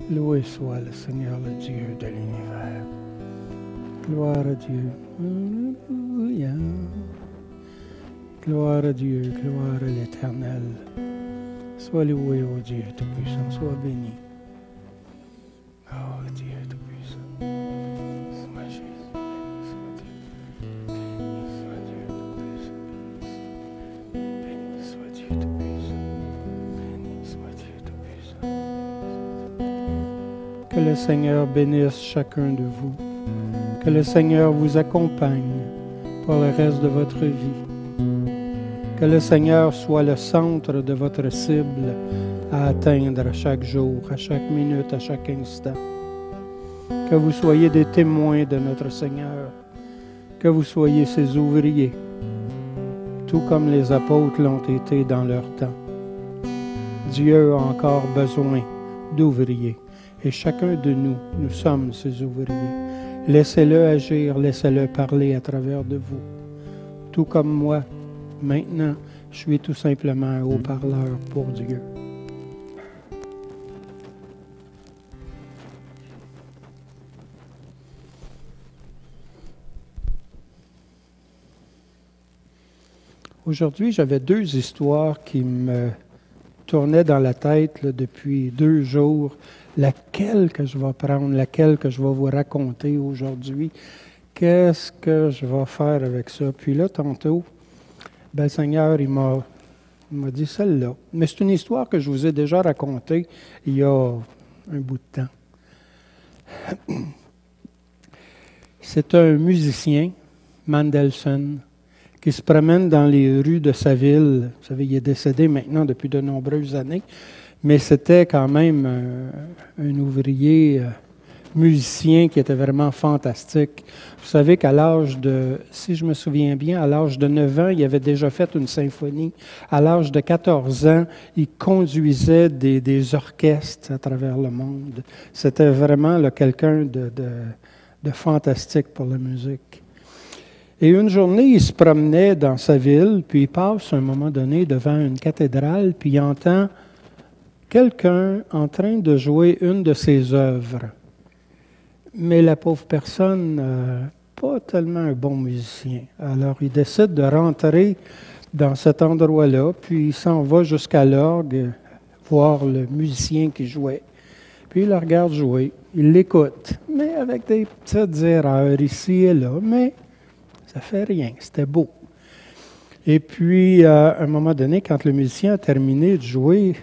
Loué soit le Seigneur, le Dieu de l'univers. Gloire à Dieu. Alléluia. Gloire à Dieu, gloire à l'Éternel. Sois loué, ô Dieu Tout-Puissant, sois béni. Oh Dieu Tout-Puissant. Sois Jésus, béni soit Dieu. Béni soit Dieu Tout-Puissant. Béni soit Dieu Tout-Puissant. Béni soit Dieu Tout-Puissant. Que le Seigneur bénisse chacun de vous. Que le Seigneur vous accompagne pour le reste de votre vie. Que le Seigneur soit le centre de votre cible à atteindre chaque jour, à chaque minute, à chaque instant. Que vous soyez des témoins de notre Seigneur. Que vous soyez ses ouvriers, tout comme les apôtres l'ont été dans leur temps. Dieu a encore besoin d'ouvriers. Et chacun de nous, nous sommes ses ouvriers. Laissez-le agir, laissez-le parler à travers de vous. Tout comme moi, maintenant, je suis tout simplement un haut-parleur pour Dieu. Aujourd'hui, j'avais 2 histoires qui me tournaient dans la tête là, depuis 2 jours. Laquelle que je vais prendre, laquelle que je vais vous raconter aujourd'hui. Qu'est-ce que je vais faire avec ça? Puis là, tantôt, le Seigneur, il m'a dit celle-là. Mais c'est une histoire que je vous ai déjà racontée il y a un bout de temps. C'est un musicien, Mendelssohn, qui se promène dans les rues de sa ville. Vous savez, il est décédé maintenant depuis de nombreuses années, mais c'était quand même un ouvrier musicien qui était vraiment fantastique. Vous savez qu'à l'âge de, si je me souviens bien, à l'âge de 9 ans, il avait déjà fait une symphonie. À l'âge de 14 ans, il conduisait des orchestres à travers le monde. C'était vraiment là, quelqu'un de fantastique pour la musique. Et une journée, il se promenait dans sa ville, puis il passe à un moment donné devant une cathédrale, puis il entend quelqu'un en train de jouer une de ses œuvres. Mais la pauvre personne, pas tellement un bon musicien. Alors, il décide de rentrer dans cet endroit-là, puis il s'en va jusqu'à l'orgue, voir le musicien qui jouait. Puis il le regarde jouer, il l'écoute, mais avec des petites erreurs ici et là, mais ça fait rien, c'était beau. Et puis, à un moment donné, quand le musicien a terminé de jouer,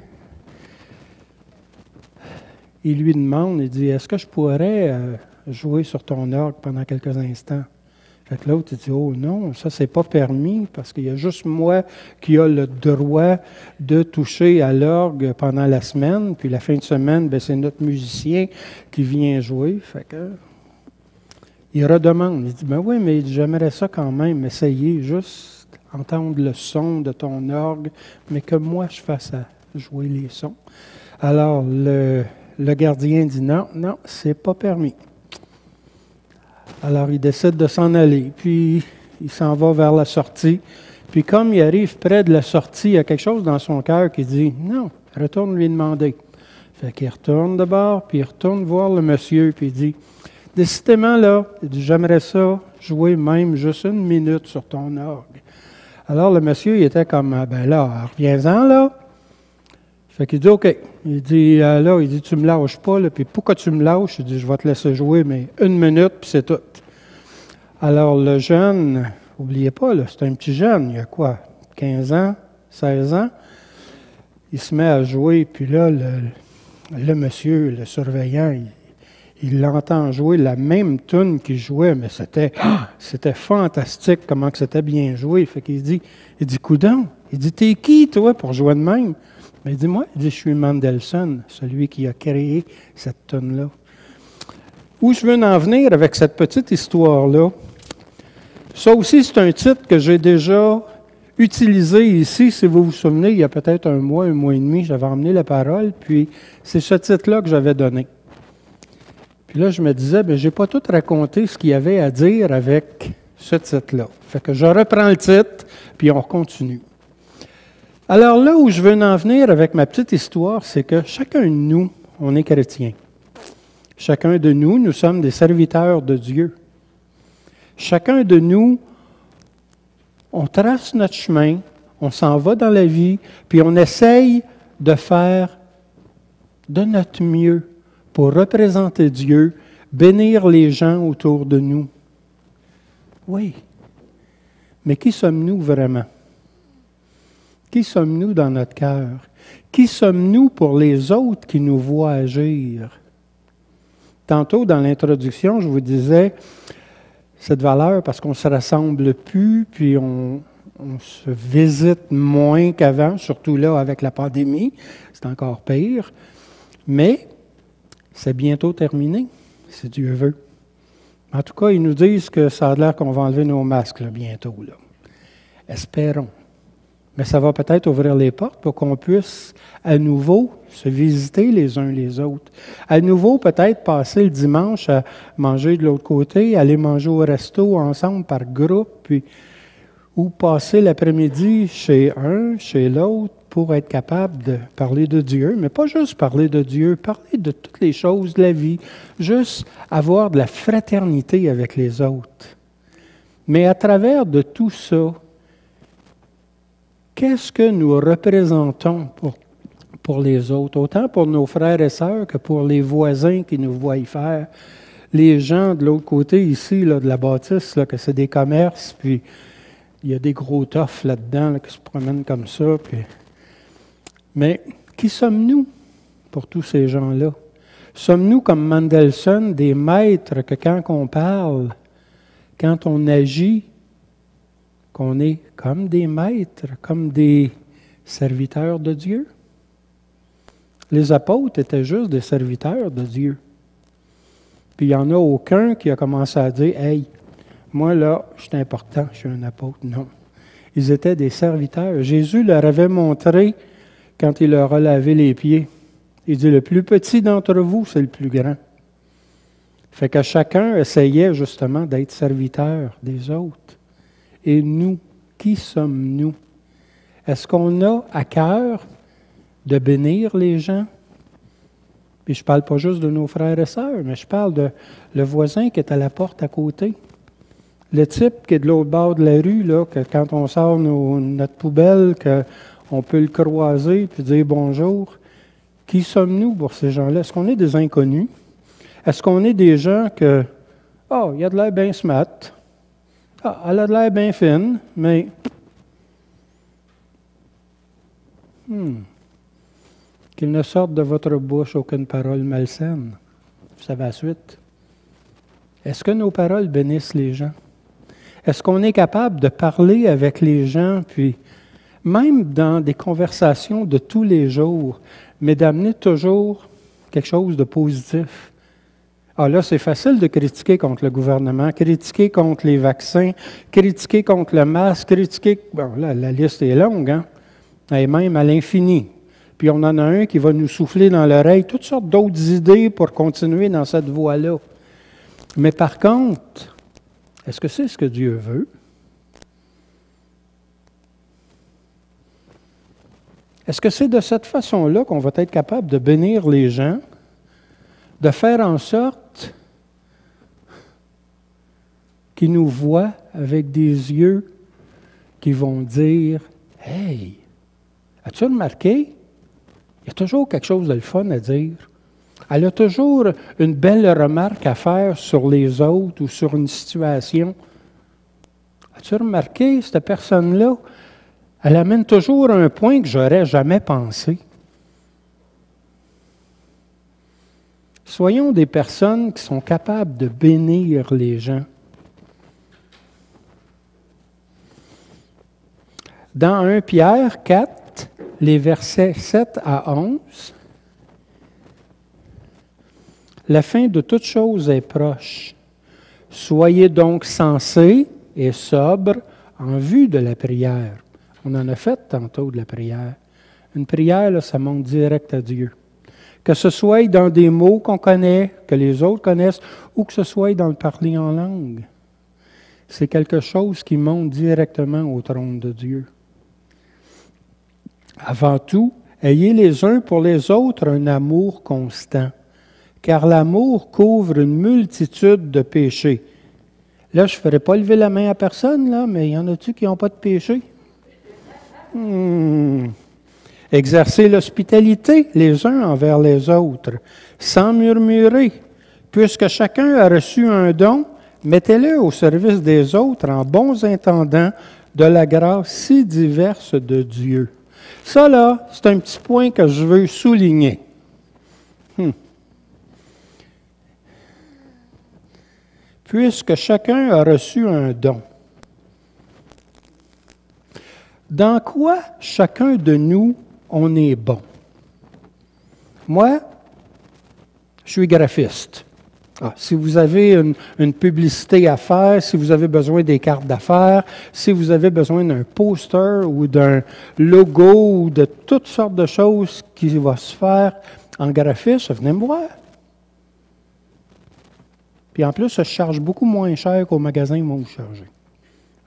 il lui demande, il dit, « Est-ce que je pourrais jouer sur ton orgue pendant quelques instants? » Fait que l'autre, il dit, « Oh non, ça, c'est pas permis, parce qu'il y a juste moi qui a le droit de toucher à l'orgue pendant la semaine, puis la fin de semaine, bien, c'est notre musicien qui vient jouer. » Fait que il redemande, il dit, « Ben oui, mais j'aimerais ça quand même, essayer juste entendre le son de ton orgue, mais que moi, je fasse à jouer les sons. » Alors, le gardien dit, « Non, c'est pas permis. » Alors, il décide de s'en aller, puis il s'en va vers la sortie. Puis comme il arrive près de la sortie, il y a quelque chose dans son cœur qui dit, « Non, retourne lui demander. » Fait qu'il retourne de bord, puis il retourne voir le monsieur, puis il dit, « Décidément, là, il dit, j'aimerais ça jouer même juste 1 minute sur ton orgue. » Alors, le monsieur, il était comme, « Ben là, reviens-en, là. » Fait qu'il dit, « OK. » Il dit, là, il dit, « Tu me lâches pas, là. » Puis pourquoi tu me lâches? Il dit, « Je vais te laisser jouer, mais 1 minute, puis c'est tout. » Alors, le jeune, n'oubliez pas, là, c'est un petit jeune, il a quoi, 15 ans, 16 ans? Il se met à jouer, puis là, le monsieur, le surveillant, il l'entend jouer la même tune qu'il jouait, mais c'était fantastique comment que c'était bien joué. Fait qu'il dit, coudonc, il dit, t'es qui, toi, pour jouer de même? Mais il dit, moi, je suis Mendelssohn, celui qui a créé cette tune-là. Où je veux en venir avec cette petite histoire-là? Ça aussi, c'est un titre que j'ai déjà utilisé ici, si vous vous souvenez, il y a peut-être 1 mois et demi, j'avais emmené la parole, puis c'est ce titre-là que j'avais donné. Puis là, je me disais, je n'ai pas tout raconté ce qu'il y avait à dire avec ce titre-là. Fait que je reprends le titre, puis on continue. Alors là où je veux en venir avec ma petite histoire, c'est que chacun de nous, on est chrétien. chacun de nous, nous sommes des serviteurs de Dieu. Chacun de nous, on trace notre chemin, on s'en va dans la vie, puis on essaye de faire de notre mieux pour représenter Dieu, bénir les gens autour de nous. Oui, mais qui sommes-nous vraiment? Qui sommes-nous dans notre cœur? Qui sommes-nous pour les autres qui nous voient agir? Tantôt, dans l'introduction, je vous disais cette valeur parce qu'on ne se rassemble plus, puis on se visite moins qu'avant, surtout là avec la pandémie, c'est encore pire. Mais c'est bientôt terminé, si Dieu veut. En tout cas, ils nous disent que ça a l'air qu'on va enlever nos masques là, bientôt. Là. Espérons. Mais ça va peut-être ouvrir les portes pour qu'on puisse à nouveau se visiter les uns les autres. À nouveau, peut-être passer le dimanche à manger de l'autre côté, aller manger au resto ensemble par groupe, puis, ou passer l'après-midi chez un, chez l'autre, pour être capable de parler de Dieu. Mais pas juste parler de Dieu, parler de toutes les choses de la vie, juste avoir de la fraternité avec les autres. Mais à travers de tout ça, qu'est-ce que nous représentons pour les autres, autant pour nos frères et sœurs que pour les voisins qui nous voient y faire, les gens de l'autre côté ici, là, de la bâtisse, là, que c'est des commerces, puis il y a des gros toffes là-dedans là, qui se promènent comme ça. Puis... Mais qui sommes-nous pour tous ces gens-là? Sommes-nous comme Mendelssohn des maîtres que quand on parle, quand on agit, qu'on est comme des maîtres, comme des serviteurs de Dieu? Les apôtres étaient juste des serviteurs de Dieu. Puis il n'y en a aucun qui a commencé à dire « Hey, moi là, je suis important, je suis un apôtre. » Non. Ils étaient des serviteurs. Jésus leur avait montré, quand il leur a lavé les pieds, il dit « Le plus petit d'entre vous, c'est le plus grand. » Fait que chacun essayait justement d'être serviteur des autres. Et nous, qui sommes-nous? Est-ce qu'on a à cœur de bénir les gens? Puis je ne parle pas juste de nos frères et sœurs, mais je parle de le voisin qui est à la porte à côté. Le type qui est de l'autre bord de la rue, là, que quand on sort notre poubelle, qu'on peut le croiser puis dire bonjour. Qui sommes-nous pour ces gens-là? Est-ce qu'on est des inconnus? Est-ce qu'on est des gens que, il y a de l'air bien smart, elle a de l'air bien fine, mais qu'il ne sorte de votre bouche aucune parole malsaine. Vous savez la suite. Est-ce que nos paroles bénissent les gens? Est-ce qu'on est capable de parler avec les gens, puis même dans des conversations de tous les jours, mais d'amener toujours quelque chose de positif? Ah là, c'est facile de critiquer contre le gouvernement, critiquer contre les vaccins, critiquer contre le masque, critiquer... Bon, là, la liste est longue, hein? Et même à l'infini. Puis on en a un qui va nous souffler dans l'oreille toutes sortes d'autres idées pour continuer dans cette voie-là. Mais par contre, est-ce que c'est ce que Dieu veut? Est-ce que c'est de cette façon-là qu'on va être capable de bénir les gens, de faire en sorte qu'ils nous voient avec des yeux qui vont dire « Hey, as-tu remarqué? Il y a toujours quelque chose de le fun à dire. Elle a toujours une belle remarque à faire sur les autres ou sur une situation. As-tu remarqué, cette personne-là, elle amène toujours un point que j'aurais jamais pensé. » Soyons des personnes qui sont capables de bénir les gens. Dans 1 Pierre 4, les versets 7 à 11, la fin de toute chose est proche. Soyez donc sensés et sobres en vue de la prière. On en a fait tantôt de la prière. Une prière, là, ça monte direct à Dieu. Que ce soit dans des mots qu'on connaît, que les autres connaissent, ou que ce soit dans le parler en langue. C'est quelque chose qui monte directement au trône de Dieu. Avant tout, ayez les uns pour les autres un amour constant, car l'amour couvre une multitude de péchés. Là, je ne ferai pas lever la main à personne, là, mais y en a-tu qui n'ont pas de péché? Exercer l'hospitalité les uns envers les autres, sans murmurer. Puisque chacun a reçu un don, mettez-le au service des autres en bons intendants de la grâce si diverse de Dieu. Ça, là, c'est un petit point que je veux souligner. Puisque chacun a reçu un don. Dans quoi chacun de nous, on est bon? Moi, je suis graphiste. Si vous avez une publicité à faire, si vous avez besoin des cartes d'affaires, si vous avez besoin d'un poster ou d'un logo ou de toutes sortes de choses qui vont se faire en graphisme, venez me voir. Puis en plus, ça charge beaucoup moins cher qu'au magasin où vous chargez.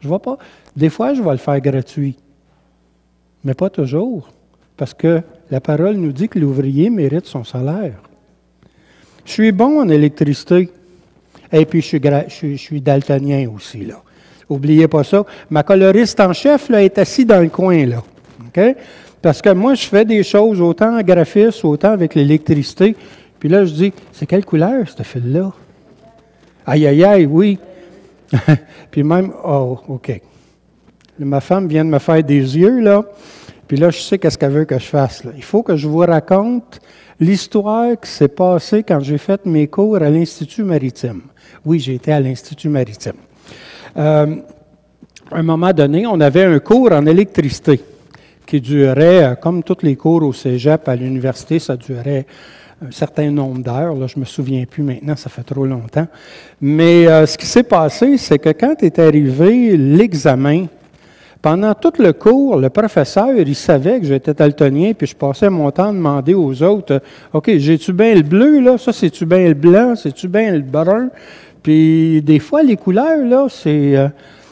Je ne vais pas. Des fois, je vais le faire gratuit. Mais pas toujours. Parce que la parole nous dit que l'ouvrier mérite son salaire. Je suis bon en électricité. Et puis, je suis daltonien aussi, là. N'oubliez pas ça. Ma coloriste en chef, là, est assise dans le coin, là. OK? Parce que moi, je fais des choses autant en graphisme, autant avec l'électricité. Puis là, je dis, c'est quelle couleur, ce fil-là? Aïe, aïe, aïe, oui. Puis même, oh, OK. Ma femme vient de me faire des yeux, là. Puis là, je sais qu'est-ce qu'elle veut que je fasse, là. Il faut que je vous raconte l'histoire qui s'est passée quand j'ai fait mes cours à l'Institut maritime. Oui, j'ai été à l'Institut maritime. À un moment donné, on avait un cours en électricité qui durait, comme tous les cours au cégep à l'université, ça durait un certain nombre d'heures. Là, je ne me souviens plus maintenant, ça fait trop longtemps. Mais ce qui s'est passé, c'est que quand est arrivé l'examen, pendant tout le cours, le professeur, il savait que j'étais daltonien, puis je passais mon temps à demander aux autres, « OK, j'ai-tu bien le bleu, là? Ça, c'est-tu bien le blanc? C'est-tu bien le brun? » Puis des fois, les couleurs, là, c'est...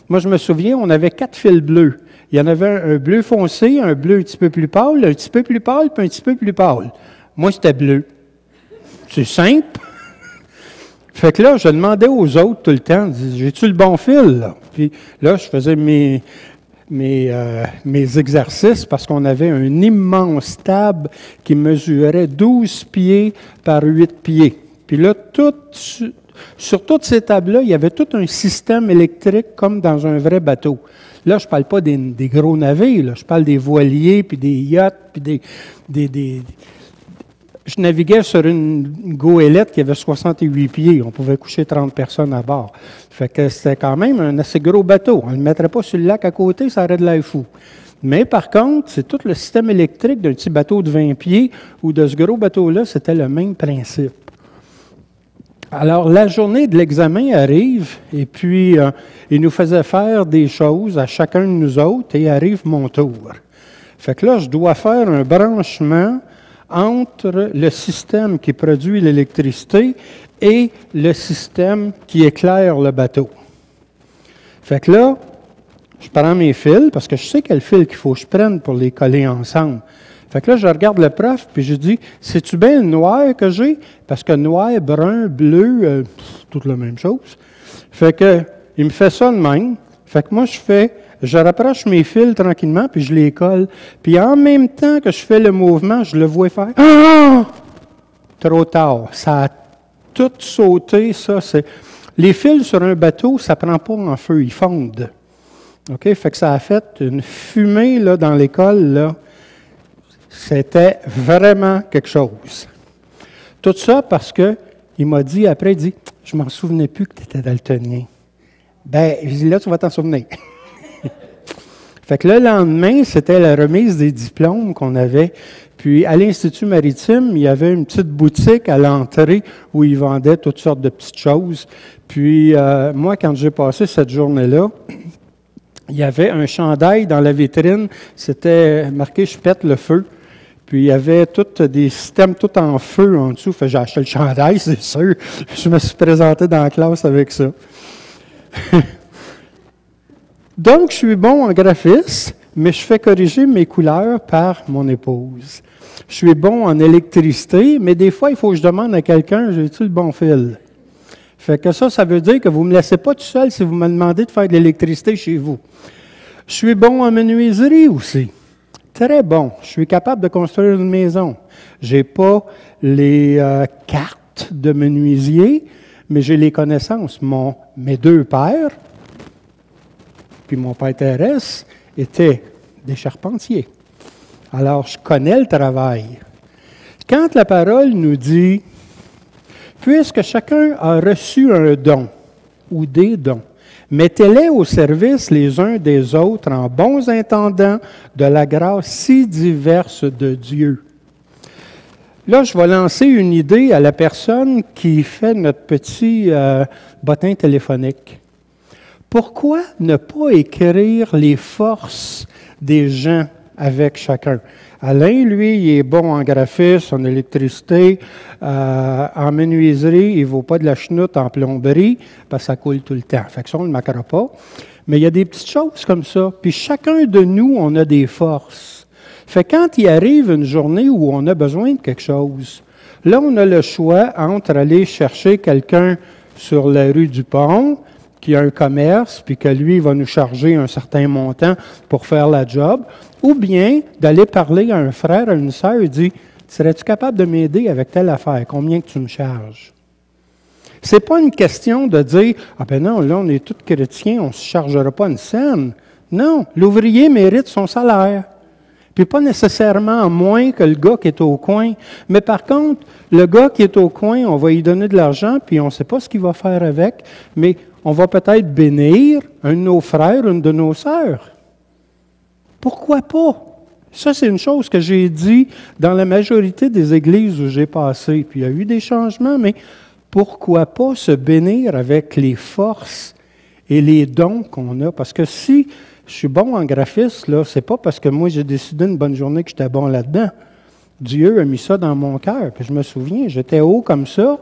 moi, je me souviens, on avait 4 fils bleus. Il y en avait un bleu foncé, un bleu un petit peu plus pâle, un petit peu plus pâle, puis un petit peu plus pâle. Moi, c'était bleu. C'est simple. Fait que là, je demandais aux autres tout le temps, « J'ai-tu le bon fil, là? » Puis là, je faisais mes exercices parce qu'on avait un immense table qui mesurait 12 pieds par 8 pieds. Puis là, sur toutes ces tables-là, il y avait tout un système électrique comme dans un vrai bateau. Là, je ne parle pas des gros navires, là, je parle des voiliers, puis des yachts, puis Je naviguais sur une goélette qui avait 68 pieds. On pouvait coucher 30 personnes à bord. Fait que c'était quand même un assez gros bateau. On ne le mettrait pas sur le lac à côté, ça aurait de l'air fou. Mais par contre, c'est tout le système électrique d'un petit bateau de 20 pieds ou de ce gros bateau-là, c'était le même principe. Alors, la journée de l'examen arrive et puis il nous faisait faire des choses à chacun de nous autres et arrive mon tour. Fait que là, je dois faire un branchement entre le système qui produit l'électricité et le système qui éclaire le bateau. Fait que là, je prends mes fils, parce que je sais quel fil qu'il faut que je prenne pour les coller ensemble. Fait que là, je regarde le prof, puis je dis, « C'est-tu bien le noir que j'ai? » Parce que noir, brun, bleu, toute la même chose. Fait que, il me fait ça de même. Fait que moi, je rapproche mes fils tranquillement, puis je les colle. Puis en même temps que je fais le mouvement, je le vois faire. Ah! Trop tard. Ça a tout sauté, ça. Les fils sur un bateau, ça ne prend pas en feu, ils fondent. OK? Fait que ça a fait une fumée là, dans l'école, là. C'était vraiment quelque chose. Tout ça parce qu'il m'a dit, après, il dit, « Je ne m'en souvenais plus que tu étais daltonien. » Ben, je dis, là, tu vas t'en souvenir. Fait que le lendemain, c'était la remise des diplômes qu'on avait. Puis, à l'Institut maritime, il y avait une petite boutique à l'entrée où ils vendaient toutes sortes de petites choses. Puis, moi, quand j'ai passé cette journée-là, il y avait un chandail dans la vitrine. C'était marqué « Je pète le feu ». Puis, il y avait des systèmes tout en feu en dessous. Fait que j'ai acheté le chandail, c'est sûr. Je me suis présenté dans la classe avec ça. Donc, je suis bon en graphisme, mais je fais corriger mes couleurs par mon épouse. Je suis bon en électricité, mais des fois, il faut que je demande à quelqu'un, j'ai-tu le bon fil? Fait que ça veut dire que vous ne me laissez pas tout seul si vous me demandez de faire de l'électricité chez vous. Je suis bon en menuiserie aussi. Très bon. Je suis capable de construire une maison. Je n'ai pas les cartes de menuisier, mais j'ai les connaissances. Mes deux pères, puis mon père Thérèse, étaient des charpentiers. Alors, je connais le travail. Quand la parole nous dit « Puisque chacun a reçu un don ou des dons, mettez-les au service les uns des autres en bons intendants de la grâce si diverse de Dieu. » Là, je vais lancer une idée à la personne qui fait notre petit bottin téléphonique. Pourquoi ne pas écrire les forces des gens avec chacun? Alain, lui, il est bon en graphisme, en électricité, en menuiserie, il ne vaut pas de la chenoute en plomberie, parce que ça coule tout le temps. Fait que ça, on ne le marquera pas. Mais il y a des petites choses comme ça. Puis chacun de nous, on a des forces. Fait que quand il arrive une journée où on a besoin de quelque chose, là, on a le choix entre aller chercher quelqu'un sur la rue du Pont, qui a un commerce, puis que lui va nous charger un certain montant pour faire la job, ou bien d'aller parler à un frère, à une sœur, et dire « Serais-tu capable de m'aider avec telle affaire? Combien que tu me charges? » Ce n'est pas une question de dire « Ah ben non, là, on est tous chrétiens, on ne se chargera pas une scène. » Non, l'ouvrier mérite son salaire. Puis pas nécessairement moins que le gars qui est au coin. Mais par contre, le gars qui est au coin, on va lui donner de l'argent, puis on ne sait pas ce qu'il va faire avec, mais on va peut-être bénir un de nos frères, une de nos sœurs. Pourquoi pas? Ça, c'est une chose que j'ai dit dans la majorité des églises où j'ai passé. Puis il y a eu des changements, mais pourquoi pas se bénir avec les forces et les dons qu'on a? Parce que si je suis bon en graphisme, là, c'est pas parce que moi j'ai décidé une bonne journée que j'étais bon là-dedans. Dieu a mis ça dans mon cœur. Puis je me souviens, j'étais haut comme ça,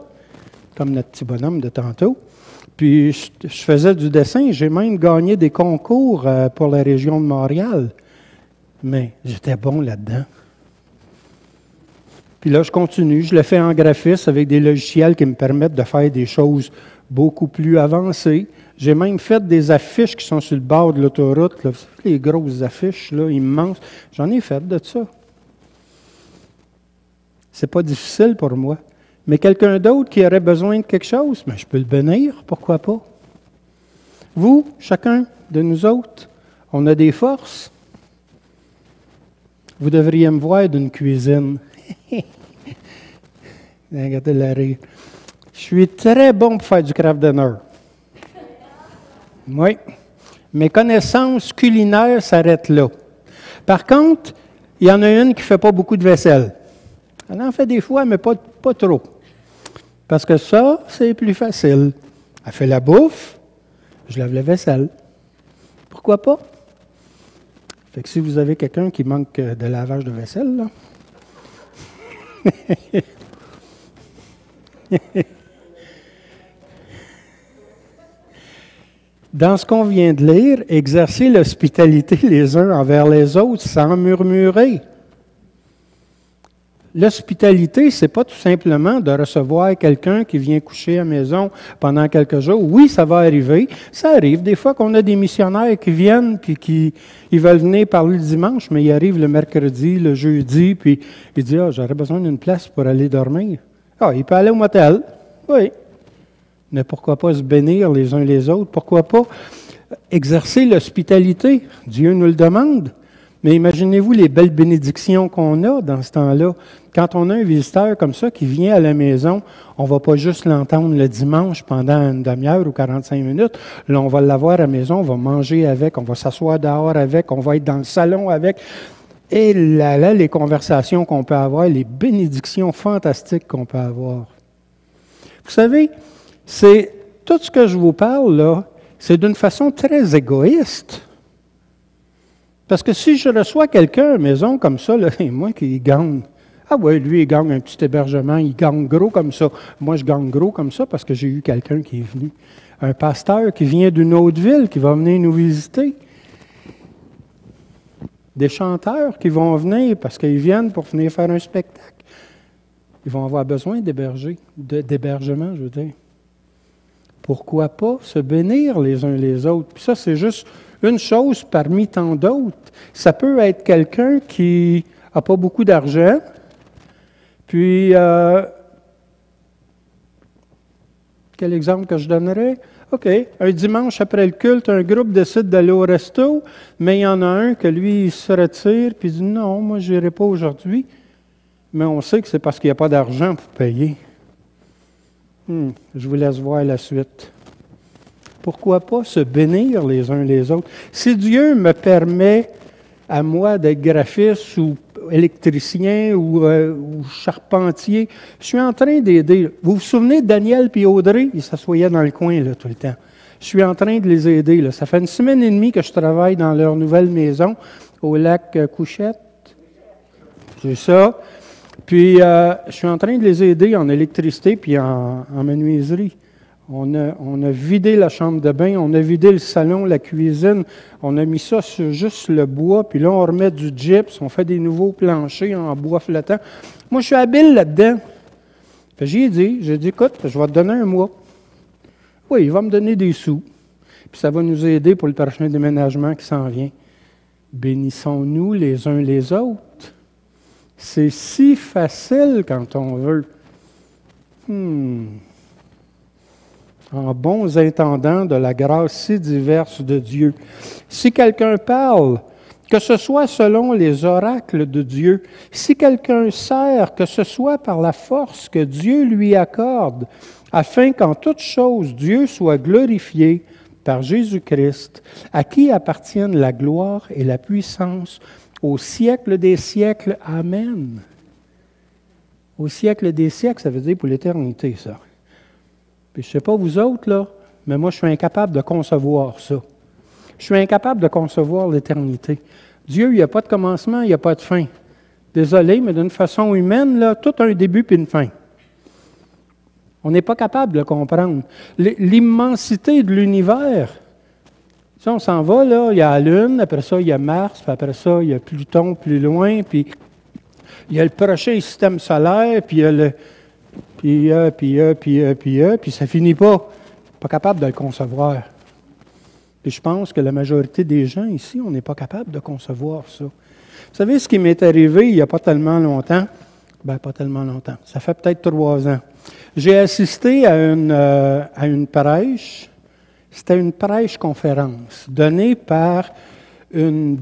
comme notre petit bonhomme de tantôt. Puis je faisais du dessin. J'ai même gagné des concours pour la région de Montréal. Mais j'étais bon là-dedans. Puis là, je continue. Je le fais en graphisme avec des logiciels qui me permettent de faire des choses beaucoup plus avancées. J'ai même fait des affiches qui sont sur le bord de l'autoroute. Là. Les grosses affiches, là, immenses. J'en ai fait de ça. C'est pas difficile pour moi. Mais quelqu'un d'autre qui aurait besoin de quelque chose, mais je peux le bénir, pourquoi pas? Vous, chacun de nous autres, on a des forces. Vous devriez me voir d'une cuisine. Regardez la rire. Je suis très bon pour faire du craft dinner. Oui. Mes connaissances culinaires s'arrêtent là. Par contre, il y en a une qui ne fait pas beaucoup de vaisselle. Elle en fait des fois, mais pas trop. Parce que ça, c'est plus facile. Elle fait la bouffe, je lave la vaisselle. Pourquoi pas? Fait que si vous avez quelqu'un qui manque de lavage de vaisselle, là. Dans ce qu'on vient de lire, exercer l'hospitalité les uns envers les autres sans murmurer. L'hospitalité, ce n'est pas tout simplement de recevoir quelqu'un qui vient coucher à la maison pendant quelques jours. Oui, ça va arriver. Ça arrive des fois qu'on a des missionnaires qui viennent puis qui ils veulent venir parler le dimanche, mais ils arrivent le mercredi, le jeudi, puis ils disent « Ah, j'aurais besoin d'une place pour aller dormir. » Ah, il peut aller au motel. Oui. Mais pourquoi pas se bénir les uns les autres? Pourquoi pas exercer l'hospitalité? Dieu nous le demande. Mais imaginez-vous les belles bénédictions qu'on a dans ce temps-là. Quand on a un visiteur comme ça qui vient à la maison, on ne va pas juste l'entendre le dimanche pendant une demi-heure ou 45 minutes. Là, on va l'avoir à la maison, on va manger avec, on va s'asseoir dehors avec, on va être dans le salon avec. Et là, les conversations qu'on peut avoir, les bénédictions fantastiques qu'on peut avoir. Vous savez, c'est tout ce que je vous parle, là, c'est d'une façon très égoïste. Parce que si je reçois quelqu'un à la maison comme ça, là, moi qui gagne, ah oui, lui, il gagne un petit hébergement, il gagne gros comme ça. Moi, je gagne gros comme ça parce que j'ai eu quelqu'un qui est venu. Un pasteur qui vient d'une autre ville, qui va venir nous visiter. des chanteurs qui vont venir parce qu'ils viennent pour venir faire un spectacle. Ils vont avoir besoin d'hébergement, je veux dire. Pourquoi pas se bénir les uns les autres? Puis ça, c'est juste une chose parmi tant d'autres. Ça peut être quelqu'un qui n'a pas beaucoup d'argent, puis quel exemple que je donnerais? OK, un dimanche après le culte, un groupe décide d'aller au resto, mais il y en a un que lui, il se retire, puis il dit « Non, moi, je n'irai pas aujourd'hui. » Mais on sait que c'est parce qu'il n'y a pas d'argent pour payer. Je vous laisse voir la suite. Pourquoi pas se bénir les uns les autres? Si Dieu me permet à moi d'être graphiste ou électricien ou charpentier, je suis en train d'aider. Vous vous souvenez de Daniel et Audrey? Ils s'assoyaient dans le coin là, tout le temps. Je suis en train de les aider. Là. Ça fait 1 semaine et demie que je travaille dans leur nouvelle maison au lac Couchette. C'est ça. Puis, je suis en train de les aider en électricité puis en menuiserie. On a vidé la chambre de bain, on a vidé le salon, la cuisine, on a mis ça sur juste le bois, puis là, on remet du gyps, on fait des nouveaux planchers en bois flottant. Moi, je suis habile là-dedans. J'ai dit, écoute, je vais te donner un mois. Oui, il va me donner des sous, puis ça va nous aider pour le prochain déménagement qui s'en vient. Bénissons-nous les uns les autres. C'est si facile quand on veut. En bons intendants de la grâce si diverse de Dieu. Si quelqu'un parle, que ce soit selon les oracles de Dieu, si quelqu'un sert, que ce soit par la force que Dieu lui accorde, afin qu'en toute chose Dieu soit glorifié par Jésus-Christ, à qui appartiennent la gloire et la puissance au siècle des siècles. Amen. Au siècle des siècles, ça veut dire pour l'éternité, ça. Puis je ne sais pas vous autres, là, mais moi, je suis incapable de concevoir ça. Je suis incapable de concevoir l'éternité. Dieu, il n'y a pas de commencement, il n'y a pas de fin. Désolé, mais d'une façon humaine, là, tout a un début puis une fin. On n'est pas capable de le comprendre. L'immensité de l'univers. Si on s'en va, là, il y a la Lune, après ça, il y a Mars, puis après ça, il y a Pluton plus loin, puis il y a le prochain système solaire, puis il y a le... Puis ça finit pas. Pas capable de le concevoir. Et je pense que la majorité des gens ici, on n'est pas capable de concevoir ça. Vous savez ce qui m'est arrivé il n'y a pas tellement longtemps? Bien, pas tellement longtemps. Ça fait peut-être 3 ans. J'ai assisté à une prêche. C'était une prêche-conférence donnée par une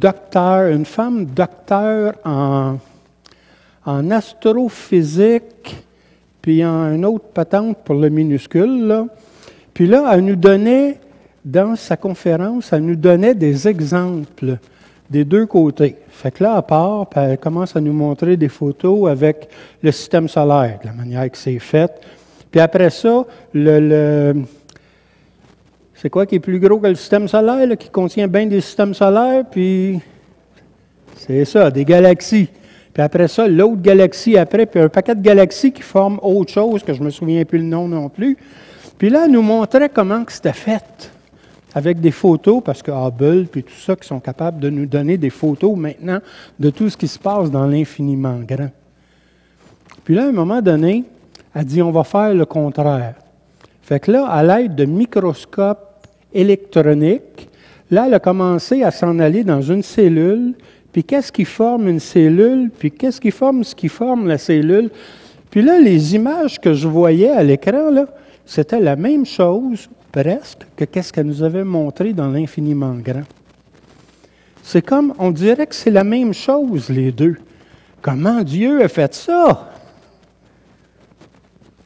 femme docteur en astrophysique, puis en une autre patente pour le minuscule, là. Puis là, elle nous donnait, dans sa conférence, elle nous donnait des exemples des deux côtés. Fait que là, à part, puis elle commence à nous montrer des photos avec le système solaire, de la manière que c'est fait. Puis après ça, c'est quoi qui est plus gros que le système solaire, là, qui contient bien des systèmes solaires, puis c'est ça, des galaxies. Puis après ça, l'autre galaxie après, puis un paquet de galaxies qui forment autre chose, que je ne me souviens plus le nom non plus. Puis là, elle nous montrait comment que c'était fait, avec des photos, parce que Hubble, puis tout ça, qui sont capables de nous donner des photos maintenant de tout ce qui se passe dans l'infiniment grand. Puis là, à un moment donné, elle dit, on va faire le contraire. Fait que là, à l'aide de microscopes électroniques, là, elle a commencé à s'en aller dans une cellule. Puis qu'est-ce qui forme une cellule? Puis qu'est-ce qui forme la cellule? Puis là, les images que je voyais à l'écran, là, c'était la même chose, presque, que qu'est-ce qu'elle nous avait montré dans l'infiniment grand. C'est comme, on dirait que c'est la même chose, les deux. Comment Dieu a fait ça?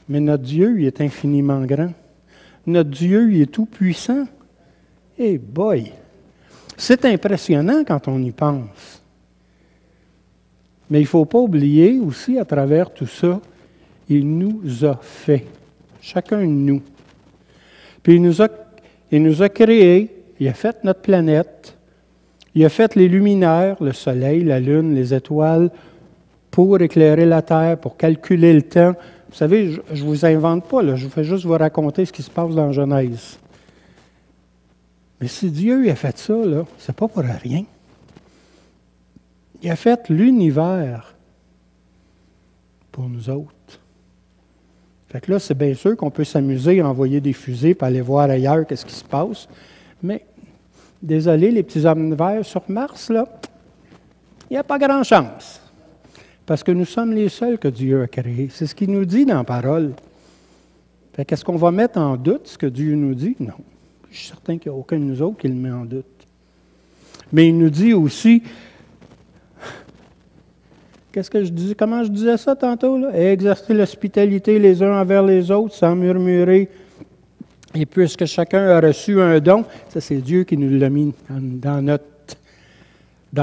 Mais notre Dieu, il est infiniment grand. Notre Dieu, il est tout puissant. Eh boy! C'est impressionnant quand on y pense. Mais il ne faut pas oublier aussi, à travers tout ça, il nous a fait, chacun de nous. Puis il nous a créés, il a fait notre planète, il a fait les luminaires, le soleil, la lune, les étoiles, pour éclairer la terre, pour calculer le temps. Vous savez, je ne vous invente pas, là, je vous fais juste vous raconter ce qui se passe dans Genèse. Mais si Dieu a fait ça, là, c'est pas pour rien. Il a fait l'univers pour nous autres. Fait que là, c'est bien sûr qu'on peut s'amuser à envoyer des fusées pour aller voir ailleurs qu'est-ce qui se passe. Mais, désolé, les petits hommes verts sur Mars, là, il n'y a pas grand chance. Parce que nous sommes les seuls que Dieu a créés. C'est ce qu'il nous dit dans la parole. Fait qu'est-ce qu'on va mettre en doute ce que Dieu nous dit? Non. Je suis certain qu'il n'y a aucun de nous autres qui le met en doute. Mais il nous dit aussi, qu'est-ce que je disais, comment je disais ça tantôt? Là? Exercer l'hospitalité les uns envers les autres sans murmurer. Et puisque chacun a reçu un don, ça c'est Dieu qui nous l'a mis dans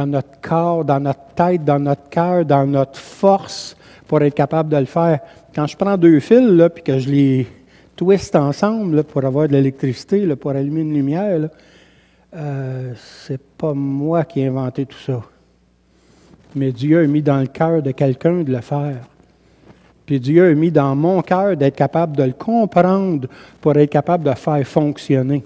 notre corps, dans notre tête, dans notre cœur, dans notre force pour être capable de le faire. Quand je prends deux fils là, puis que je les twiste ensemble là, pour avoir de l'électricité, là, pour allumer une lumière, là, c'est pas moi qui ai inventé tout ça. Mais Dieu a mis dans le cœur de quelqu'un de le faire. Puis Dieu a mis dans mon cœur d'être capable de le comprendre pour être capable de faire fonctionner.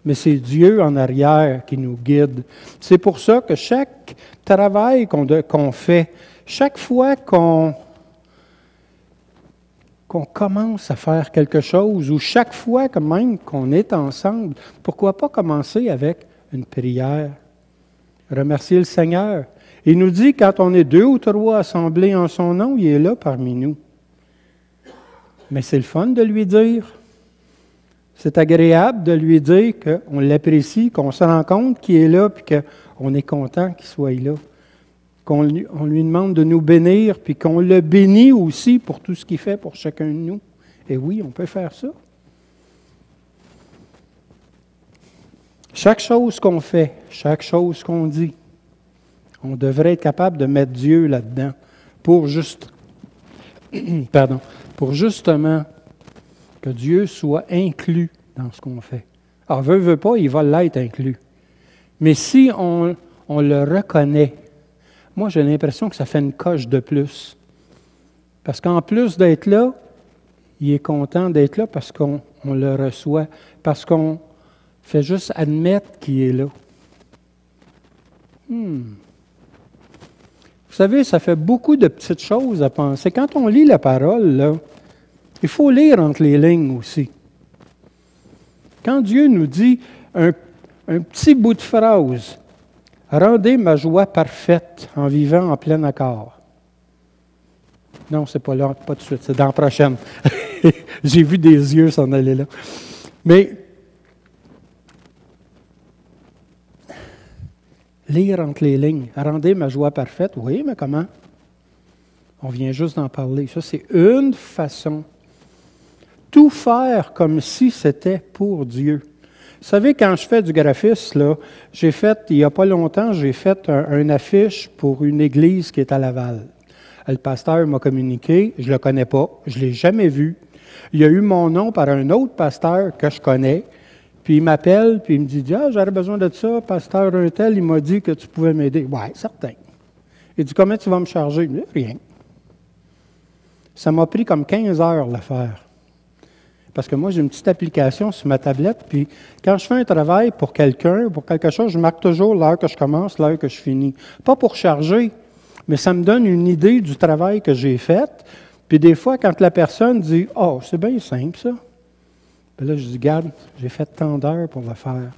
Mais c'est Dieu en arrière qui nous guide. C'est pour ça que chaque travail qu'on fait, chaque fois qu'on commence à faire quelque chose, ou chaque fois que même qu'on est ensemble, pourquoi pas commencer avec une prière? Remercier le Seigneur. Il nous dit, quand on est 2 ou 3 assemblés en son nom, il est là parmi nous. Mais c'est le fun de lui dire. C'est agréable de lui dire qu'on l'apprécie, qu'on se rend compte qu'il est là, puis qu'on est content qu'il soit là. On lui demande de nous bénir, puis qu'on le bénit aussi pour tout ce qu'il fait pour chacun de nous. Et oui, on peut faire ça. Chaque chose qu'on fait, chaque chose qu'on dit, on devrait être capable de mettre Dieu là-dedans pour justement que Dieu soit inclus dans ce qu'on fait. Alors, veut pas, il va l'être inclus. Mais si on le reconnaît, moi, j'ai l'impression que ça fait une coche de plus. Parce qu'en plus d'être là, il est content d'être là parce qu'on le reçoit, parce qu'on fait juste admettre qu'il est là. Vous savez, ça fait beaucoup de petites choses à penser. Quand on lit la parole, là, il faut lire entre les lignes aussi. Quand Dieu nous dit un petit bout de phrase, « Rendez ma joie parfaite en vivant en plein accord. » Non, c'est pas là, pas tout de suite, c'est dans la prochaine. J'ai vu des yeux s'en aller là. Mais, lire entre les lignes, « Rendez ma joie parfaite », oui, mais comment? On vient juste d'en parler. Ça, c'est une façon. Tout faire comme si c'était pour Dieu. Vous savez, quand je fais du graphisme, là, il n'y a pas longtemps, j'ai fait une affiche pour une église qui est à Laval. Le pasteur m'a communiqué, je ne le connais pas, je ne l'ai jamais vu. Il a eu mon nom par un autre pasteur que je connais, puis il m'appelle, puis il me dit « Ah, j'aurais besoin de ça, pasteur un tel, il m'a dit que tu pouvais m'aider. » « Oui, certain. » Il dit « Combien tu vas me charger? » Je dis « Rien. » Ça m'a pris comme 15 heures le faire. Parce que moi, j'ai une petite application sur ma tablette, puis quand je fais un travail pour quelqu'un, pour quelque chose, je marque toujours l'heure que je commence, l'heure que je finis. Pas pour charger, mais ça me donne une idée du travail que j'ai fait. Puis des fois, quand la personne dit « Oh, c'est bien simple, ça. » Bien là, je dis « Regarde, j'ai fait tant d'heures pour le faire. »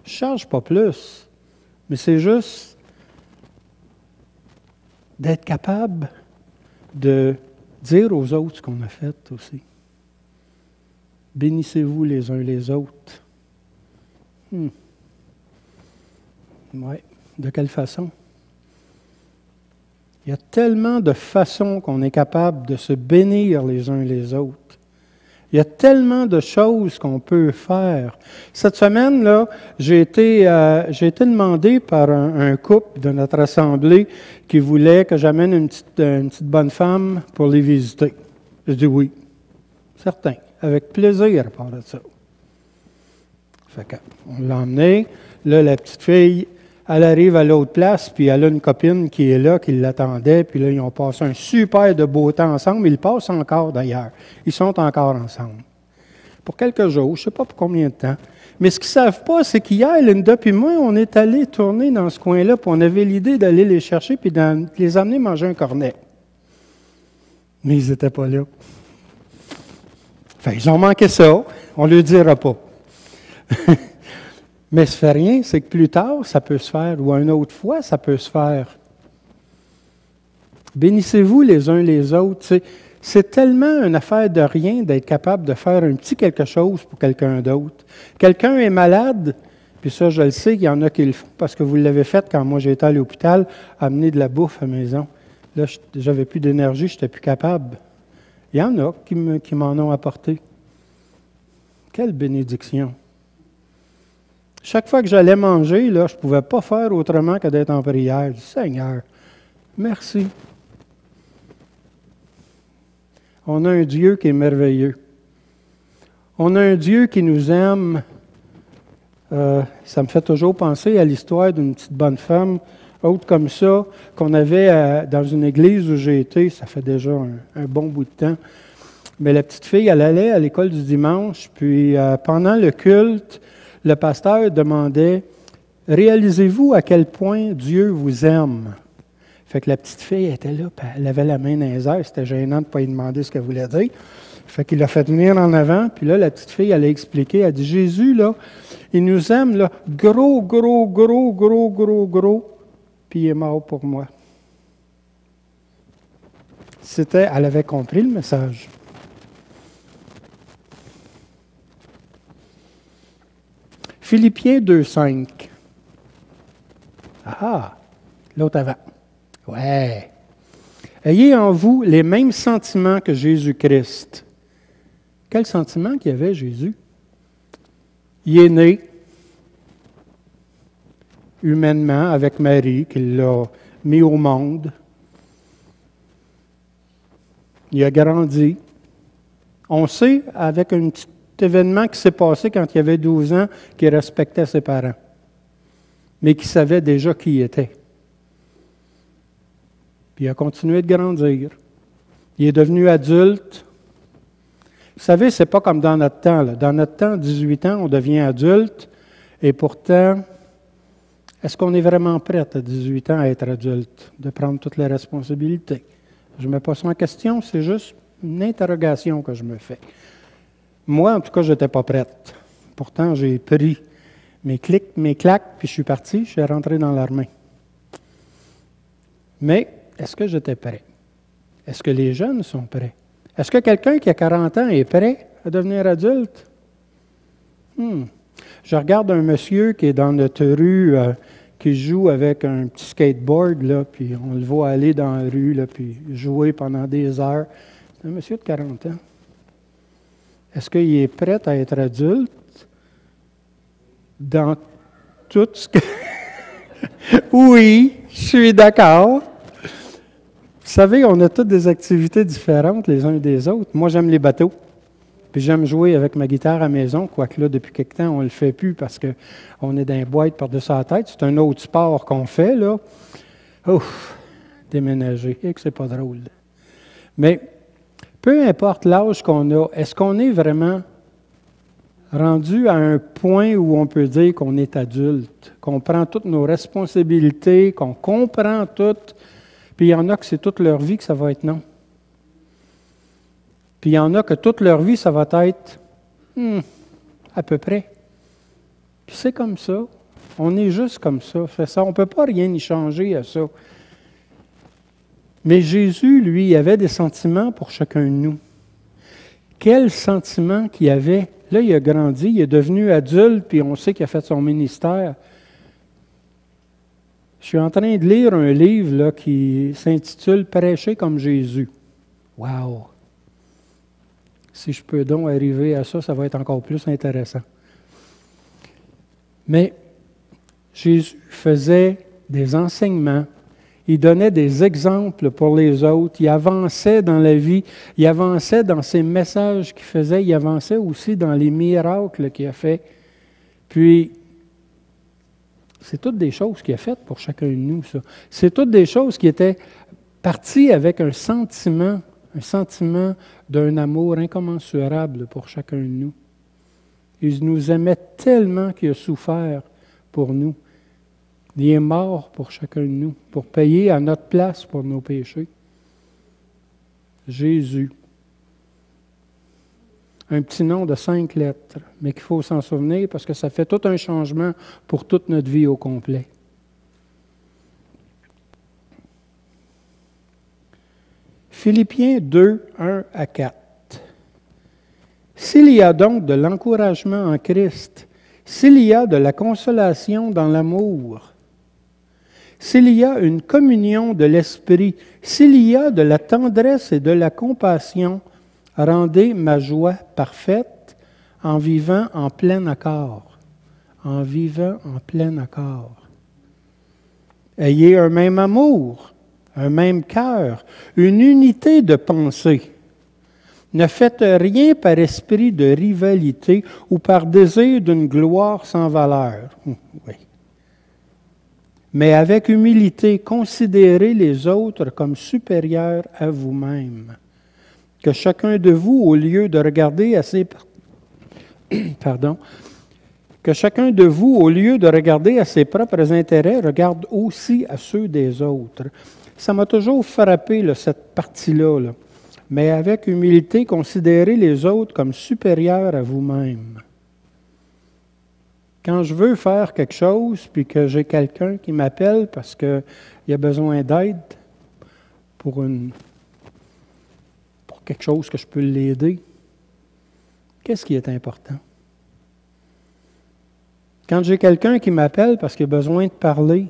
Je ne charge pas plus, mais c'est juste d'être capable de dire aux autres ce qu'on a fait aussi. Bénissez-vous les uns les autres. Oui. De quelle façon? Il y a tellement de façons qu'on est capable de se bénir les uns les autres. Il y a tellement de choses qu'on peut faire. Cette semaine-là, j'ai été demandé par un couple de notre assemblée qui voulait que j'amène une petite bonne femme pour les visiter. Je dis oui, certain. Avec plaisir à part de ça. Fait qu'on l'a emmenée. Là, la petite fille, elle arrive à l'autre place, puis elle a une copine qui est là, qui l'attendait, puis là, ils ont passé un super de beau temps ensemble. Ils passent encore d'ailleurs. Ils sont encore ensemble. pour quelques jours, je ne sais pas pour combien de temps. Mais ce qu'ils ne savent pas, c'est qu'hier, Linda et moi, on est allés tourner dans ce coin-là, puis on avait l'idée d'aller les chercher puis de les amener manger un cornet. Mais ils n'étaient pas là. Enfin, ils ont manqué ça. On ne le dira pas. Mais ça ne fait rien, c'est que plus tard, ça peut se faire, ou une autre fois, ça peut se faire. Bénissez-vous les uns les autres. C'est tellement une affaire de rien d'être capable de faire un petit quelque chose pour quelqu'un d'autre. Quelqu'un est malade, puis ça, je le sais, il y en a qui le font, parce que vous l'avez fait quand moi j'étais à l'hôpital, amener de la bouffe à la maison. Là, j'avais plus d'énergie, je n'étais plus capable. Il y en a qui m'en ont apporté. Quelle bénédiction! Chaque fois que j'allais manger, là, je ne pouvais pas faire autrement que d'être en prière. Je dis, Seigneur, merci. On a un Dieu qui est merveilleux. On a un Dieu qui nous aime. Ça me fait toujours penser à l'histoire d'une petite bonne femme, autre comme ça, qu'on avait dans une église où j'ai été, ça fait déjà un bon bout de temps. Mais la petite fille, elle allait à l'école du dimanche, puis pendant le culte, le pasteur demandait « Réalisez-vous à quel point Dieu vous aime? » Fait que la petite fille était là, puis elle avait la main dans les airs, c'était gênant de ne pas lui demander ce qu'elle voulait dire. Fait qu'il l'a fait venir en avant, puis là, la petite fille, elle a expliqué, elle a dit « Jésus, là, il nous aime, là, gros, gros, gros, gros, gros, gros, puis il est mort pour moi. » Elle avait compris le message. Philippiens 2,5. Ah, l'autre avant. Ouais. Ayez en vous les mêmes sentiments que Jésus-Christ. Quel sentiment qu'il y avait, Jésus? Il est né humainement avec Marie, qui l'a mis au monde. Il a grandi. On sait, avec un petit événement qui s'est passé quand il avait 12 ans, qu'il respectait ses parents, mais qu'il savait déjà qui il était. Puis il a continué de grandir. Il est devenu adulte. Vous savez, ce n'est pas comme dans notre temps. Là. Dans notre temps, 18 ans, on devient adulte, et pourtant, est-ce qu'on est vraiment prêt à 18 ans à être adulte, de prendre toutes les responsabilités? Je ne mets pas ça en question, c'est juste une interrogation que je me fais. Moi, en tout cas, je n'étais pas prête. Pourtant, j'ai pris mes claques, puis je suis parti, je suis rentré dans l'armée. Mais, est-ce que j'étais prêt? Est-ce que les jeunes sont prêts? Est-ce que quelqu'un qui a 40 ans est prêt à devenir adulte? Je regarde un monsieur qui est dans notre rue, qui joue avec un petit skateboard, là, puis on le voit aller dans la rue, là, puis jouer pendant des heures. C'est un monsieur de 40 ans. Est-ce qu'il est prêt à être adulte dans tout ce que... Oui, je suis d'accord. Vous savez, on a toutes des activités différentes les uns des autres. Moi, j'aime les bateaux. Puis j'aime jouer avec ma guitare à la maison, quoique là, depuis quelque temps, on ne le fait plus parce qu'on est dans les boîtes par-dessus la tête. C'est un autre sport qu'on fait, là. Ouf, déménager. Et que c'est pas drôle. Mais peu importe l'âge qu'on a, est-ce qu'on est vraiment rendu à un point où on peut dire qu'on est adulte, qu'on prend toutes nos responsabilités, qu'on comprend tout, puis il y en a que c'est toute leur vie que ça va être non. Puis il y en a que toute leur vie, ça va être à peu près. Puis c'est comme ça. On est juste comme ça. Fait ça. On ne peut pas rien y changer à ça. Mais Jésus, lui, il avait des sentiments pour chacun de nous. Quels sentiments qu'il avait? Là, il a grandi, il est devenu adulte, puis on sait qu'il a fait son ministère. Je suis en train de lire un livre là, qui s'intitule « Prêcher comme Jésus ». Wow! Si je peux donc arriver à ça, ça va être encore plus intéressant. Mais Jésus faisait des enseignements, il donnait des exemples pour les autres, il avançait dans la vie, il avançait dans ses messages qu'il faisait, il avançait aussi dans les miracles qu'il a fait. Puis, c'est toutes des choses qu'il a faites pour chacun de nous, ça. C'est toutes des choses qui étaient parties avec un sentiment d'un amour incommensurable pour chacun de nous. Il nous aimait tellement qu'il a souffert pour nous. Il est mort pour chacun de nous, pour payer à notre place pour nos péchés. Jésus. Un petit nom de 5 lettres, mais qu'il faut s'en souvenir parce que ça fait tout un changement pour toute notre vie au complet. Philippiens 2, 1 à 4. S'il y a donc de l'encouragement en Christ, s'il y a de la consolation dans l'amour, s'il y a une communion de l'Esprit, s'il y a de la tendresse et de la compassion, rendez ma joie parfaite en vivant en plein accord. En vivant en plein accord. Ayez un même amour, un même cœur, une unité de pensée. Ne faites rien par esprit de rivalité ou par désir d'une gloire sans valeur. Oui. Mais avec humilité, considérez les autres comme supérieurs à vous-même. Que chacun de vous, au lieu de regarder à ses propres intérêts, regarde aussi à ceux des autres. Ça m'a toujours frappé, cette partie-là. Là. Mais avec humilité, considérez les autres comme supérieurs à vous-même. Quand je veux faire quelque chose, puis que j'ai quelqu'un qui m'appelle parce qu'il a besoin d'aide pour quelque chose que je peux l'aider, qu'est-ce qui est important? Quand j'ai quelqu'un qui m'appelle parce qu'il a besoin de parler,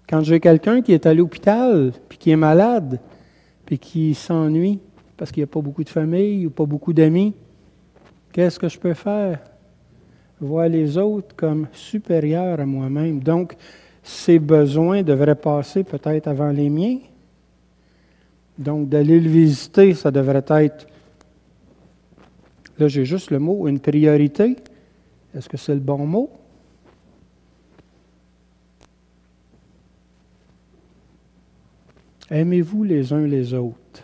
quand j'ai quelqu'un qui est à l'hôpital, puis qui est malade, puis qui s'ennuie parce qu'il n'y a pas beaucoup de famille ou pas beaucoup d'amis, qu'est-ce que je peux faire? Voir les autres comme supérieurs à moi-même. Donc, ses besoins devraient passer peut-être avant les miens. Donc, d'aller le visiter, ça devrait être, là j'ai juste le mot, une priorité. Est-ce que c'est le bon mot? Aimez-vous les uns les autres.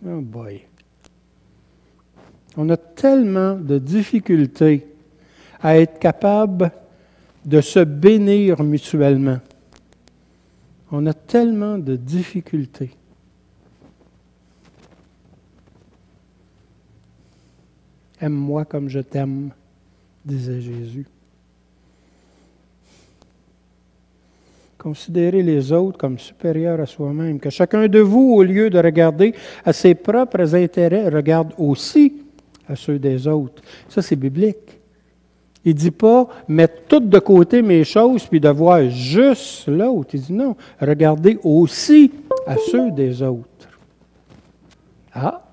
Oh boy! On a tellement de difficultés à être capable de se bénir mutuellement. On a tellement de difficultés. Aime-moi comme je t'aime, disait Jésus. Considérez les autres comme supérieurs à soi-même. Que chacun de vous, au lieu de regarder à ses propres intérêts, regarde aussi à ceux des autres. Ça, c'est biblique. Il ne dit pas « mettre tout de côté mes choses puis de voir juste l'autre ». Il dit non, regardez aussi à ceux des autres. Ah!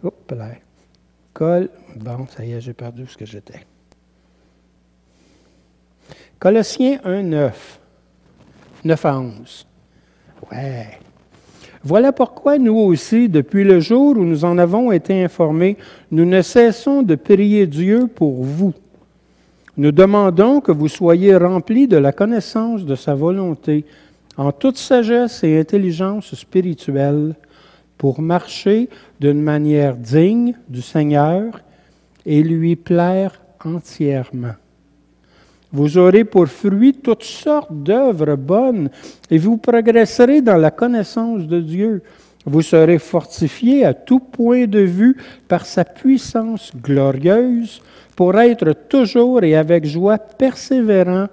Hop là. Bon, ça y est, j'ai perdu ce que j'étais. Colossiens 1, 9. 9 à 11. Ouais. Voilà pourquoi nous aussi, depuis le jour où nous en avons été informés, nous ne cessons de prier Dieu pour vous. Nous demandons que vous soyez remplis de la connaissance de sa volonté, en toute sagesse et intelligence spirituelle, pour marcher d'une manière digne du Seigneur et lui plaire entièrement. Vous aurez pour fruit toutes sortes d'œuvres bonnes et vous progresserez dans la connaissance de Dieu. Vous serez fortifiés à tout point de vue par sa puissance glorieuse pour être toujours et avec joie persévérants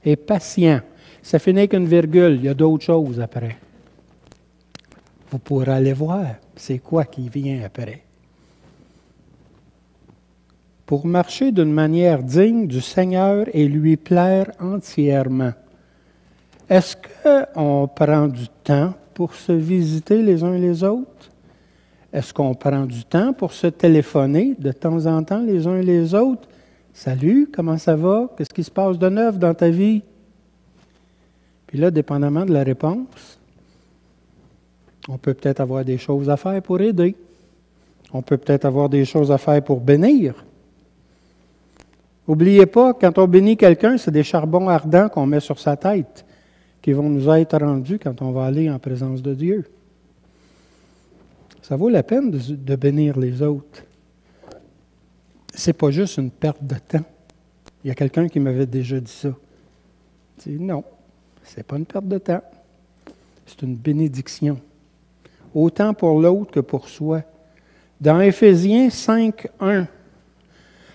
et patients. Ça finit qu'une virgule, il y a d'autres choses après. Vous pourrez aller voir c'est quoi qui vient après. Pour marcher d'une manière digne du Seigneur et lui plaire entièrement. Est-ce qu'on prend du temps pour se visiter les uns les autres? Est-ce qu'on prend du temps pour se téléphoner de temps en temps les uns les autres? Salut, comment ça va? Qu'est-ce qui se passe de neuf dans ta vie? Puis là, dépendamment de la réponse, on peut peut-être avoir des choses à faire pour aider. On peut peut-être avoir des choses à faire pour bénir. N'oubliez pas, quand on bénit quelqu'un, c'est des charbons ardents qu'on met sur sa tête qui vont nous être rendus quand on va aller en présence de Dieu. Ça vaut la peine de bénir les autres. c'est pas juste une perte de temps. Il y a quelqu'un qui m'avait déjà dit ça. Il dit non, c'est pas une perte de temps. C'est une bénédiction. Autant pour l'autre que pour soi. Dans Éphésiens 5:1,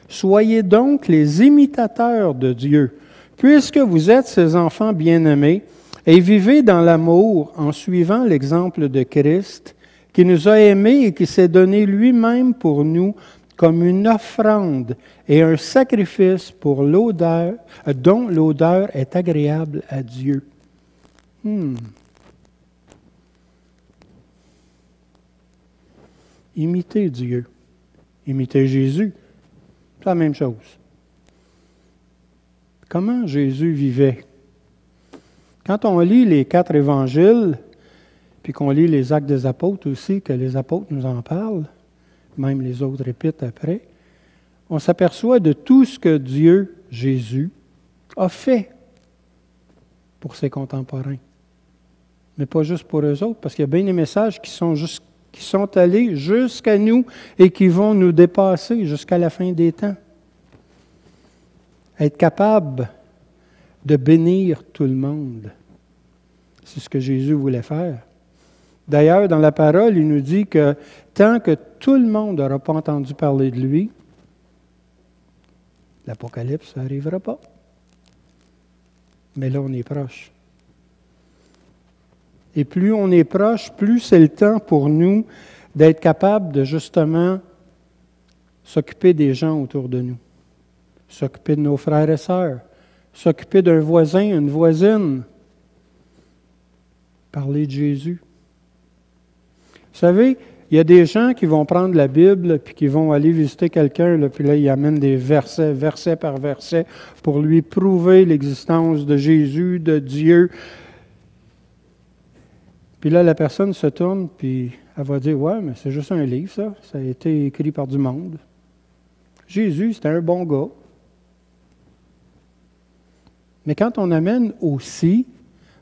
soyez donc les imitateurs de Dieu, puisque vous êtes ses enfants bien-aimés, et vivez dans l'amour en suivant l'exemple de Christ, qui nous a aimés et qui s'est donné lui-même pour nous comme une offrande et un sacrifice pour l'odeur, dont l'odeur est agréable à Dieu. Imiter Dieu, imiter Jésus, c'est la même chose. Comment Jésus vivait? Quand on lit les 4 évangiles, puis qu'on lit les Actes des apôtres aussi, que les apôtres nous en parlent, même les autres épîtres après, on s'aperçoit de tout ce que Dieu, Jésus, a fait pour ses contemporains. Mais pas juste pour eux autres, parce qu'il y a bien des messages qui sont allés jusqu'à nous et qui vont nous dépasser jusqu'à la fin des temps. Être capable de bénir tout le monde, c'est ce que Jésus voulait faire. D'ailleurs, dans la parole, il nous dit que tant que tout le monde n'aura pas entendu parler de lui, l'Apocalypse n'arrivera pas. Mais là, on est proche. Et plus on est proche, plus c'est le temps pour nous d'être capable de justement s'occuper des gens autour de nous, s'occuper de nos frères et sœurs, s'occuper d'un voisin, une voisine, parler de Jésus. Vous savez, il y a des gens qui vont prendre la Bible puis qui vont aller visiter quelqu'un, là, puis là, ils amènent des versets, verset par verset, pour lui prouver l'existence de Jésus, de Dieu. Puis là, la personne se tourne, puis elle va dire, « Ouais, mais c'est juste un livre, ça. Ça a été écrit par du monde. Jésus, c'était un bon gars. » Mais quand on amène aussi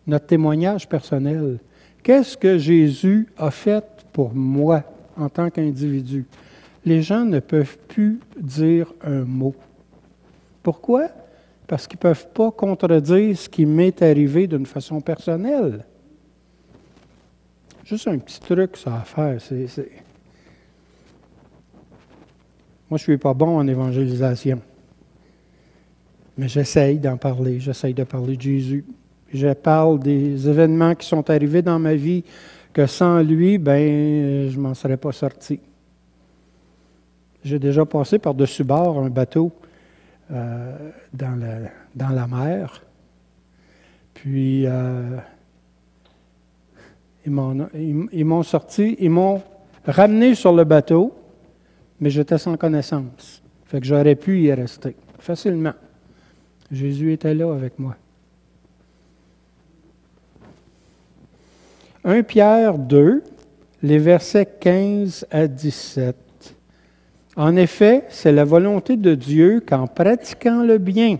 notre témoignage personnel, qu'est-ce que Jésus a fait pour moi en tant qu'individu? Les gens ne peuvent plus dire un mot. Pourquoi? Parce qu'ils ne peuvent pas contredire ce qui m'est arrivé d'une façon personnelle. Juste un petit truc, ça à faire. Moi, je ne suis pas bon en évangélisation. Mais j'essaye d'en parler. J'essaye de parler de Jésus. Je parle des événements qui sont arrivés dans ma vie, que sans lui, je ne m'en serais pas sorti. J'ai déjà passé par-dessus bord un bateau dans la mer. Puis, ils m'ont sorti, ils m'ont ramené sur le bateau, mais j'étais sans connaissance. Fait que j'aurais pu y rester facilement. Jésus était là avec moi. 1 Pierre 2, les versets 15 à 17. En effet, c'est la volonté de Dieu qu'en pratiquant le bien,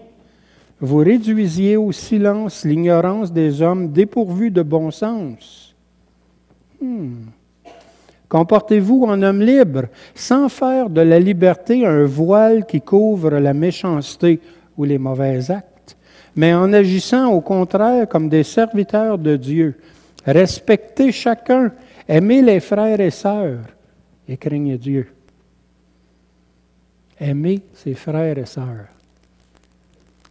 vous réduisiez au silence l'ignorance des hommes dépourvus de bon sens. Comportez-vous en homme libre, sans faire de la liberté un voile qui couvre la méchanceté ou les mauvais actes, mais en agissant au contraire comme des serviteurs de Dieu. Respectez chacun, aimez les frères et sœurs et craignez Dieu. Aimez ses frères et sœurs.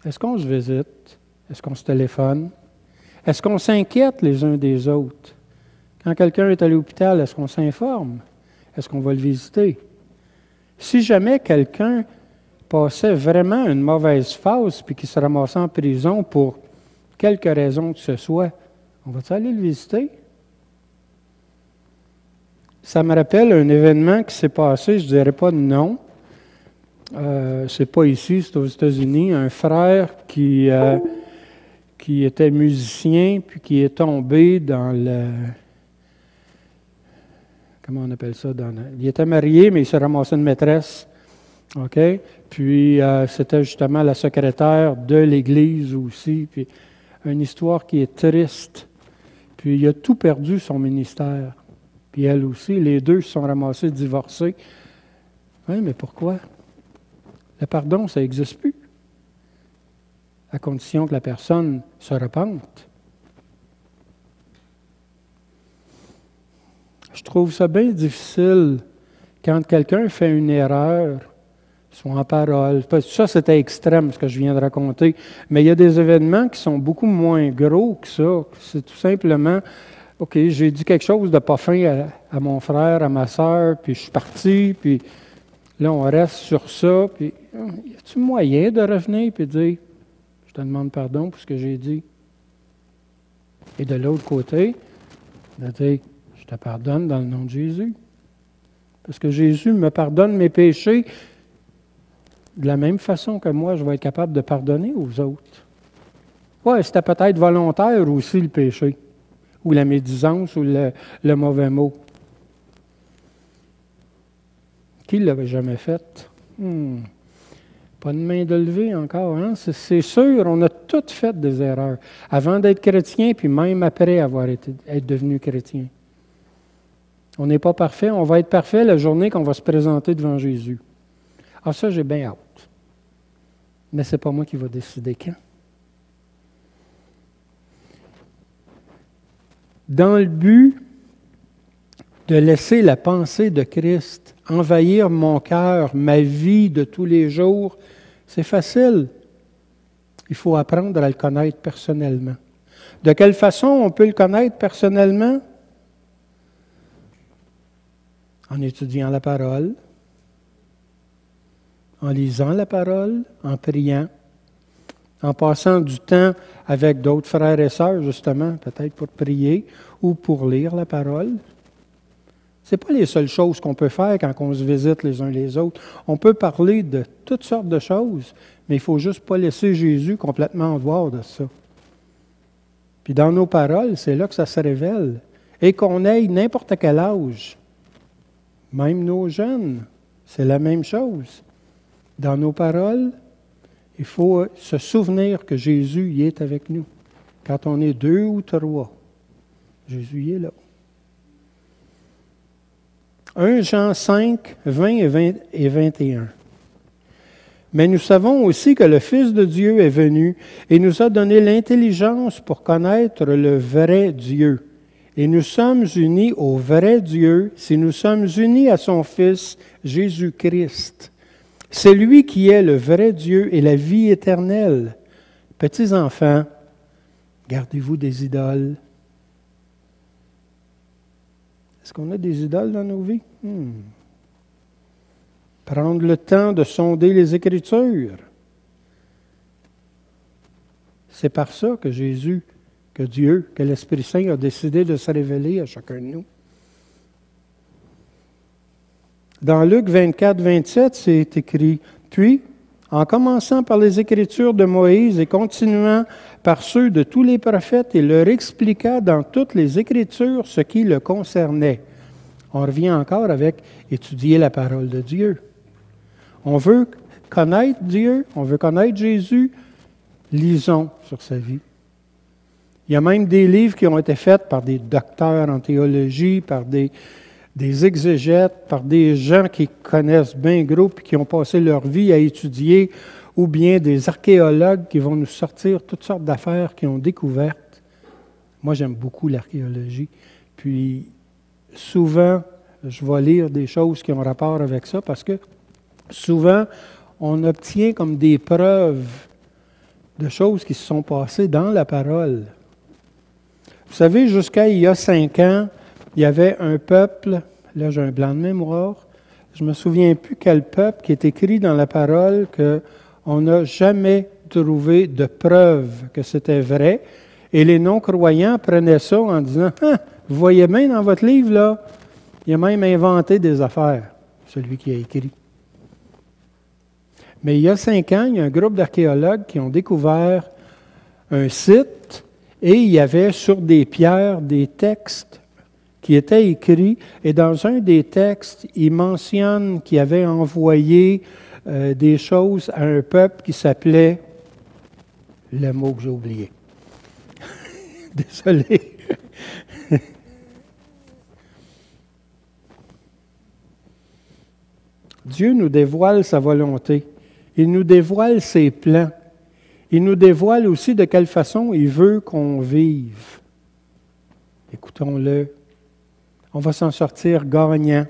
Est-ce qu'on se visite? Est-ce qu'on se téléphone? Est-ce qu'on s'inquiète les uns des autres? Quand quelqu'un est à l'hôpital, est-ce qu'on s'informe? Est-ce qu'on va le visiter? Si jamais quelqu'un passait vraiment une mauvaise phase puis qu'il se ramassait en prison pour quelque raison que ce soit, on va-tu aller le visiter? Ça me rappelle un événement qui s'est passé, je ne dirais pas de nom. C'est pas ici, c'est aux États-Unis. Un frère qui était musicien puis qui est tombé dans le... Comment on appelle ça? Il était marié, mais il s'est ramassé une maîtresse. OK? Puis, c'était justement la secrétaire de l'Église aussi. Puis, une histoire qui est triste. Puis, il a tout perdu, son ministère. Puis, elle aussi. Les deux se sont ramassés divorcés. Oui, mais pourquoi? Le pardon, ça n'existe plus, à condition que la personne se repente. Je trouve ça bien difficile quand quelqu'un fait une erreur, soit en parole. Ça, c'était extrême, ce que je viens de raconter. Mais il y a des événements qui sont beaucoup moins gros que ça. C'est tout simplement, OK, j'ai dit quelque chose de pas fin à mon frère, à ma sœur, puis je suis parti, puis là, on reste sur ça. Puis, y a-t-il moyen de revenir et de dire, je te demande pardon pour ce que j'ai dit? Et de l'autre côté, de dire, je te pardonne dans le nom de Jésus. Parce que Jésus me pardonne mes péchés de la même façon que moi, je vais être capable de pardonner aux autres. Oui, c'était peut-être volontaire aussi le péché, ou la médisance, ou le mauvais mot. Qui ne l'avait jamais fait? Pas de main de lever encore, hein? C'est sûr, on a toutes fait des erreurs. Avant d'être chrétien, puis même après être devenu chrétien. On n'est pas parfait, on va être parfait la journée qu'on va se présenter devant Jésus. Ah, ça, j'ai bien hâte. Mais ce n'est pas moi qui va décider quand. Dans le but de laisser la pensée de Christ envahir mon cœur, ma vie de tous les jours, c'est facile. Il faut apprendre à le connaître personnellement. De quelle façon on peut le connaître personnellement? En étudiant la parole, en lisant la parole, en priant, en passant du temps avec d'autres frères et sœurs, justement, peut-être pour prier ou pour lire la parole. Ce n'est pas les seules choses qu'on peut faire quand on se visite les uns les autres. On peut parler de toutes sortes de choses, mais il ne faut juste pas laisser Jésus complètement en dehors de ça. Puis dans nos paroles, c'est là que ça se révèle. Et qu'on ait n'importe quel âge, même nos jeunes, c'est la même chose. Dans nos paroles, il faut se souvenir que Jésus y est avec nous. Quand on est 2 ou 3, Jésus y est là. 1 Jean 5, 20 et 21. Mais nous savons aussi que le Fils de Dieu est venu et nous a donné l'intelligence pour connaître le vrai Dieu. Et nous sommes unis au vrai Dieu si nous sommes unis à son Fils, Jésus-Christ. C'est lui qui est le vrai Dieu et la vie éternelle. Petits enfants, gardez-vous des idoles. Est-ce qu'on a des idoles dans nos vies? Prendre le temps de sonder les Écritures. C'est par ça que Jésus, que Dieu, que l'Esprit Saint a décidé de se révéler à chacun de nous. Dans Luc 24, 27, c'est écrit « Puis, en commençant par les Écritures de Moïse et continuant par ceux de tous les prophètes, il leur expliqua dans toutes les Écritures ce qui le concernait. » On revient encore avec étudier la parole de Dieu. On veut connaître Dieu, on veut connaître Jésus, lisons sur sa vie. Il y a même des livres qui ont été faits par des docteurs en théologie, par des exégètes, par des gens qui connaissent bien gros et qui ont passé leur vie à étudier, ou bien des archéologues qui vont nous sortir toutes sortes d'affaires qu'ils ont découvertes. Moi, j'aime beaucoup l'archéologie. Puis, souvent, je vais lire des choses qui ont rapport avec ça parce que souvent, on obtient comme des preuves de choses qui se sont passées dans la parole. Vous savez, jusqu'à il y a 5 ans, il y avait un peuple, là j'ai un blanc de mémoire, je ne me souviens plus quel peuple qui est écrit dans la parole qu'on n'a jamais trouvé de preuve que c'était vrai. Et les non-croyants prenaient ça en disant « Ah, vous voyez bien dans votre livre, là, il a même inventé des affaires, celui qui a écrit. » Mais il y a 5 ans, il y a un groupe d'archéologues qui ont découvert un site et il y avait sur des pierres des textes qui étaient écrits. Et dans un des textes, il mentionne qu'il avait envoyé des choses à un peuple qui s'appelait, le mot que j'ai oublié. Désolé. Dieu nous dévoile sa volonté. Il nous dévoile ses plans. Il nous dévoile aussi de quelle façon il veut qu'on vive. Écoutons-le. On va s'en sortir gagnant.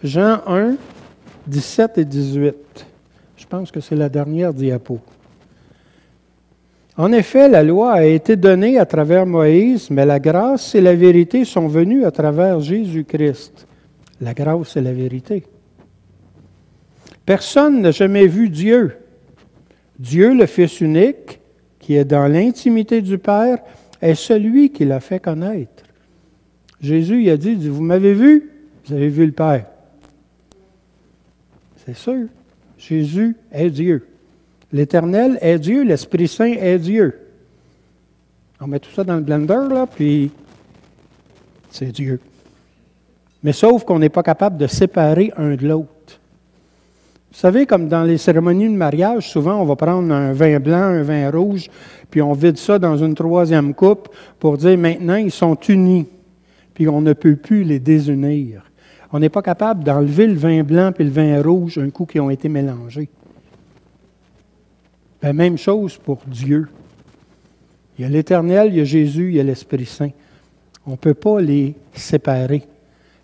Jean 1, 17 et 18. Je pense que c'est la dernière diapo. En effet, la loi a été donnée à travers Moïse, mais la grâce et la vérité sont venues à travers Jésus-Christ. La grâce et la vérité. Personne n'a jamais vu Dieu. Dieu, le Fils unique, qui est dans l'intimité du Père, est celui qui l'a fait connaître. Jésus il a dit, vous m'avez vu, vous avez vu le Père. C'est sûr, Jésus est Dieu. L'Éternel est Dieu, l'Esprit Saint est Dieu. On met tout ça dans le blender, là, puis c'est Dieu. Mais sauf qu'on n'est pas capable de séparer un de l'autre. Vous savez, comme dans les cérémonies de mariage, souvent on va prendre un vin blanc, un vin rouge, puis on vide ça dans une troisième coupe pour dire maintenant ils sont unis, puis on ne peut plus les désunir. On n'est pas capable d'enlever le vin blanc et le vin rouge un coup qui ont été mélangés. La même chose pour Dieu. Il y a l'Éternel, il y a Jésus, il y a l'Esprit Saint. On ne peut pas les séparer.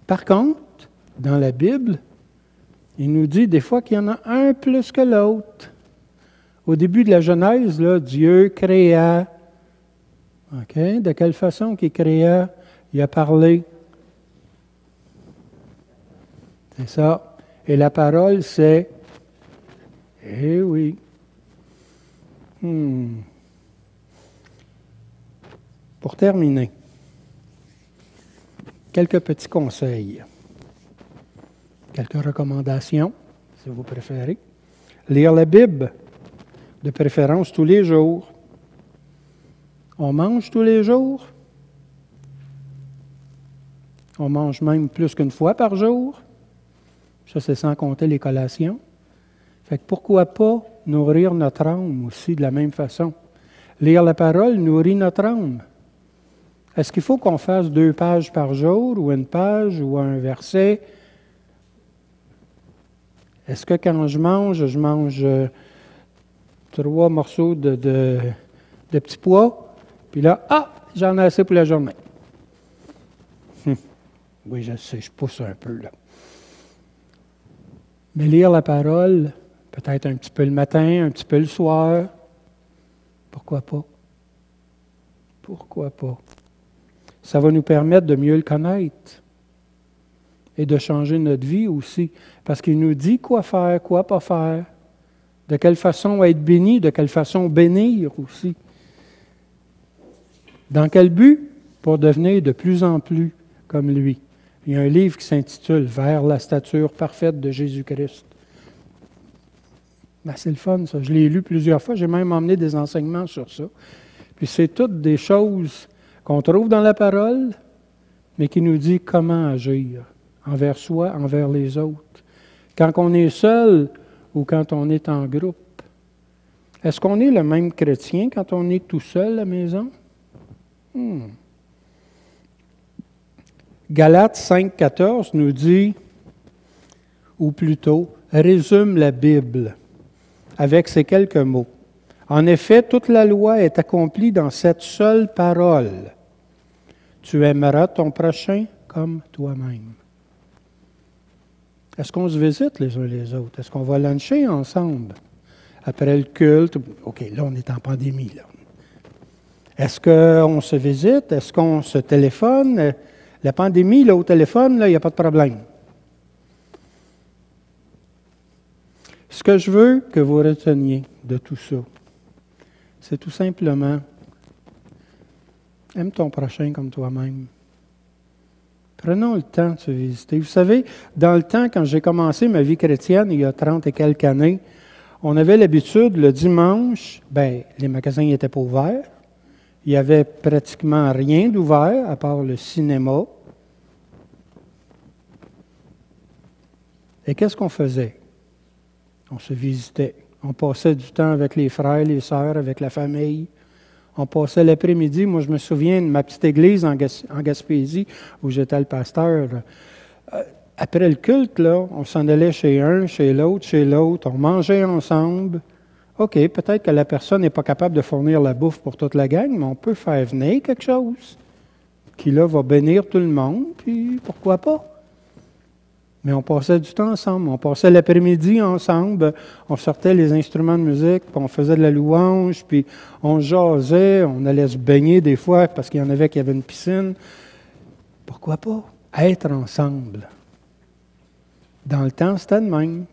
Par contre, dans la Bible, il nous dit des fois qu'il y en a un plus que l'autre. Au début de la Genèse, là, Dieu créa. OK? De quelle façon qu'il créa? Il a parlé. C'est ça. Et la parole, c'est... Eh oui. Pour terminer, quelques petits conseils, quelques recommandations, si vous préférez. Lire la Bible, de préférence tous les jours. On mange tous les jours. On mange même plus qu'une fois par jour. Ça, c'est sans compter les collations. Fait que pourquoi pas nourrir notre âme aussi de la même façon? Lire la parole nourrit notre âme. Est-ce qu'il faut qu'on fasse 2 pages par jour, ou 1 page, ou un verset? Est-ce que quand je mange 3 morceaux de petits pois, puis là, j'en ai assez pour la journée. Oui, je sais, je pousse un peu, là. Mais lire la parole, peut-être un petit peu le matin, un petit peu le soir, pourquoi pas? Pourquoi pas? Ça va nous permettre de mieux le connaître et de changer notre vie aussi, parce qu'il nous dit quoi faire, quoi pas faire, de quelle façon être béni, de quelle façon bénir aussi. Dans quel but? Pour devenir de plus en plus comme lui. Il y a un livre qui s'intitule « Vers la stature parfaite de Jésus-Christ ». Ben, c'est le fun, ça. Je l'ai lu plusieurs fois. J'ai même emmené des enseignements sur ça. Puis c'est toutes des choses qu'on trouve dans la parole, mais qui nous dit comment agir envers soi, envers les autres. Quand on est seul ou quand on est en groupe. Est-ce qu'on est le même chrétien quand on est tout seul à la maison? Galates 5,14 nous dit, ou plutôt, résume la Bible avec ces quelques mots. En effet, toute la loi est accomplie dans cette seule parole. Tu aimeras ton prochain comme toi-même. Est-ce qu'on se visite les uns les autres? Est-ce qu'on va luncher ensemble? Après le culte? OK, là, on est en pandémie, là. Est-ce qu'on se visite? Est-ce qu'on se téléphone? La pandémie, là, au téléphone, là, il n'y a pas de problème. Ce que je veux que vous reteniez de tout ça, c'est tout simplement, aime ton prochain comme toi-même. Prenons le temps de se visiter. Vous savez, dans le temps, quand j'ai commencé ma vie chrétienne, il y a 30 et quelques années, on avait l'habitude, le dimanche, les magasins n'étaient pas ouverts. Il n'y avait pratiquement rien d'ouvert, à part le cinéma. Et qu'est-ce qu'on faisait? On se visitait. On passait du temps avec les frères, les sœurs, avec la famille. On passait l'après-midi. Moi, je me souviens de ma petite église en Gaspésie, où j'étais le pasteur. après le culte, là, on s'en allait chez l'autre, on mangeait ensemble. OK, peut-être que la personne n'est pas capable de fournir la bouffe pour toute la gang, mais on peut faire venir quelque chose qui, là, va bénir tout le monde, puis pourquoi pas? Mais on passait du temps ensemble. On passait l'après-midi ensemble. On sortait les instruments de musique, puis on faisait de la louange, puis on jasait, on allait se baigner des fois parce qu'il y en avait qui avaient une piscine. Pourquoi pas? Être ensemble. Dans le temps, c'était de même.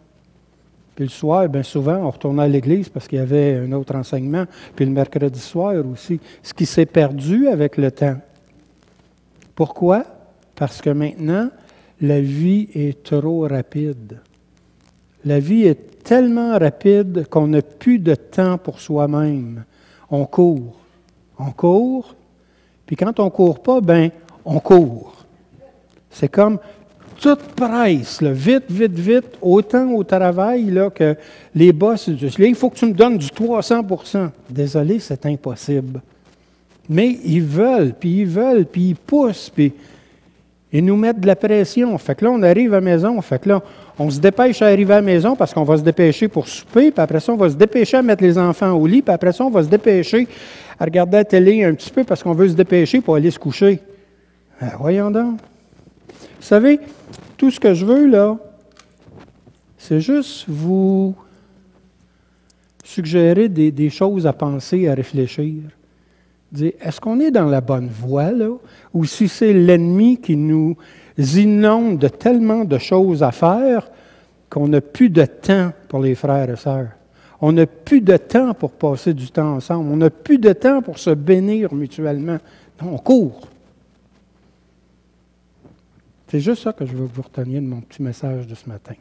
Puis le soir, bien souvent, on retournait à l'église parce qu'il y avait un autre enseignement. Puis le mercredi soir aussi. Ce qui s'est perdu avec le temps. Pourquoi? Parce que maintenant, la vie est trop rapide. La vie est tellement rapide qu'on n'a plus de temps pour soi-même. On court. On court. Puis quand on ne court pas, bien, on court. C'est comme toute presse, là, vite, vite, vite, autant au travail là, que les boss disent, là, il faut que tu me donnes du 300%. Désolé, c'est impossible. Mais ils veulent, puis ils poussent, puis ils nous mettent de la pression. Fait que là, on arrive à la maison, fait que là, on se dépêche à arriver à la maison parce qu'on va se dépêcher pour souper, puis après ça, on va se dépêcher à mettre les enfants au lit, puis après ça, on va se dépêcher à regarder la télé un petit peu parce qu'on veut se dépêcher pour aller se coucher. Voyons donc. Vous savez, tout ce que je veux, là, c'est juste vous suggérer des choses à penser, à réfléchir. Dire, est-ce qu'on est dans la bonne voie, là? Ou si c'est l'ennemi qui nous inonde de tellement de choses à faire qu'on n'a plus de temps pour les frères et sœurs. On n'a plus de temps pour passer du temps ensemble. On n'a plus de temps pour se bénir mutuellement. Non, on court. C'est juste ça que je veux que vous reteniez de mon petit message de ce matin.